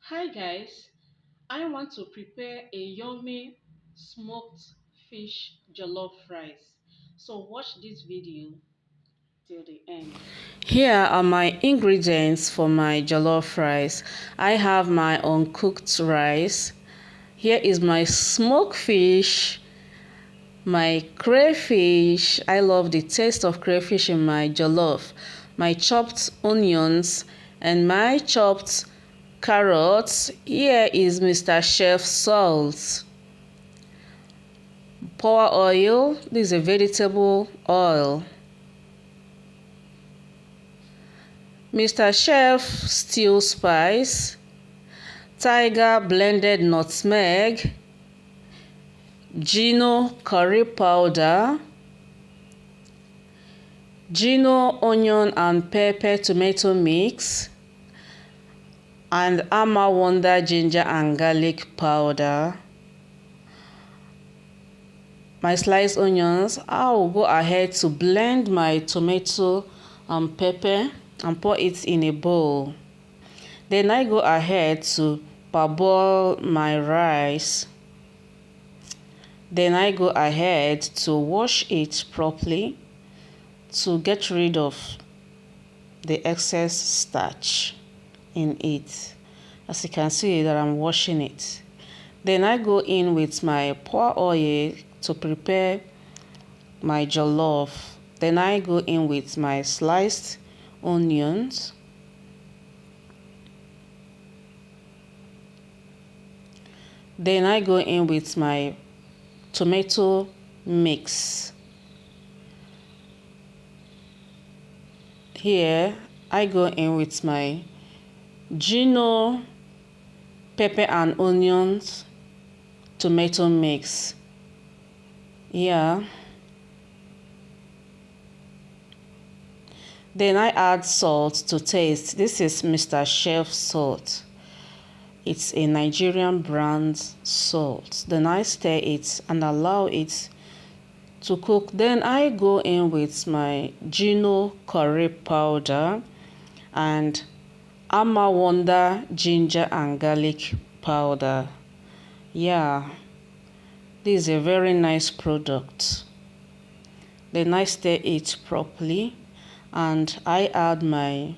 Hi guys, I want to prepare a yummy smoked fish jollof rice. So watch this video till the end. Here are my ingredients for my jollof rice. I have my uncooked rice. Here is my smoked fish, my crayfish. I love the taste of crayfish in my jollof. My chopped onions and my chopped carrots. Here is Mr. Chef salt. Power oil. This is a vegetable oil. Mr. Chef stew spice. Tiger blended nutmeg. Gino curry powder. Gino onion and pepper tomato mix. And Ama Wonder ginger and garlic powder. My sliced onions. I will go ahead to blend my tomato and pepper and pour it in a bowl. Then I go ahead to parboil my rice. Then I go ahead to wash it properly to get rid of the excess starch in it. As you can see that I'm washing it. Then I go in with my power oil to prepare my jollof. Then I go in with my sliced onions. Then I go in with my tomato mix. Here I go in with my Gino pepper and onions tomato mix. Yeah. Then I add salt to taste. This is Mr. Chef salt. It's a Nigerian brand salt. Then I stir it and allow it to cook. Then I go in with my Gino curry powder and Ama Wonder ginger and garlic powder. Yeah, this is a very nice product. Then I stir it properly and I add my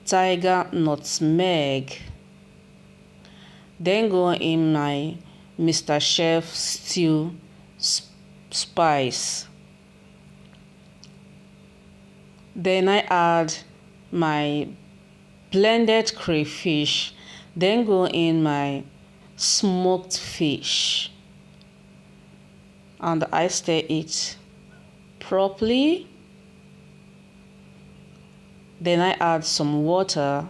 tiger nutmeg. Then go in my Mr. Chef stew spice. Then I add my blended crayfish. Then go in my smoked fish. And I stir it properly. Then I add some water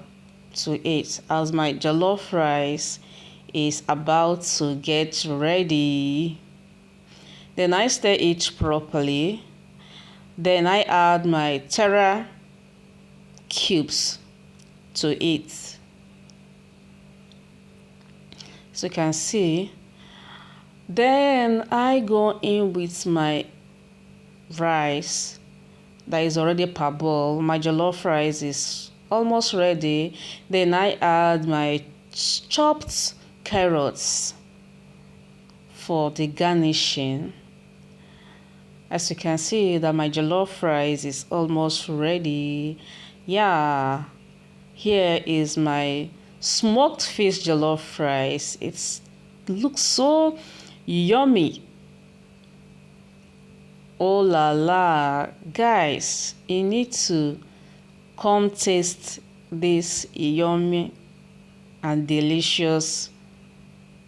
to it as my jollof rice is about to get ready. Then I stir it properly. Then I add my terra cubes to it. So you can see. Then I go in with my rice that is already parboiled. My jollof rice is almost ready. Then I add my chopped carrots for the garnishing. As you can see that my jollof rice is almost ready. Yeah, here is my smoked fish jollof rice. It looks so yummy. Oh la la, guys, you need to come taste this yummy and delicious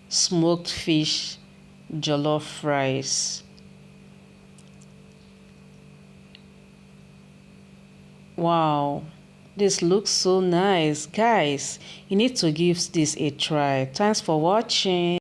smoked fish jollof rice. Wow, this looks so nice. Guys, you need to give this a try. Thanks for watching.